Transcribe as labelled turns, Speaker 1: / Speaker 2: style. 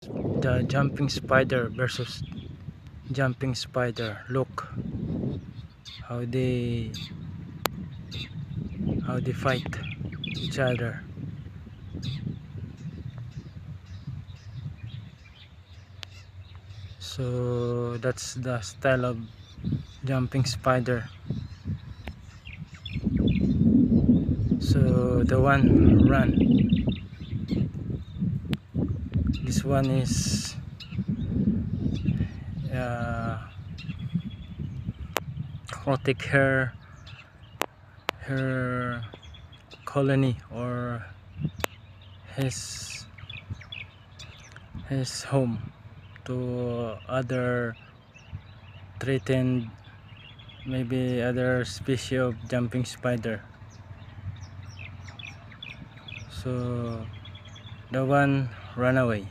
Speaker 1: The jumping spider versus jumping spider. Look how they fight each other. So that's the style of jumping spider. So the one run, this one is protect her colony or his home to other threatened, maybe other species of jumping spider. So the one run away.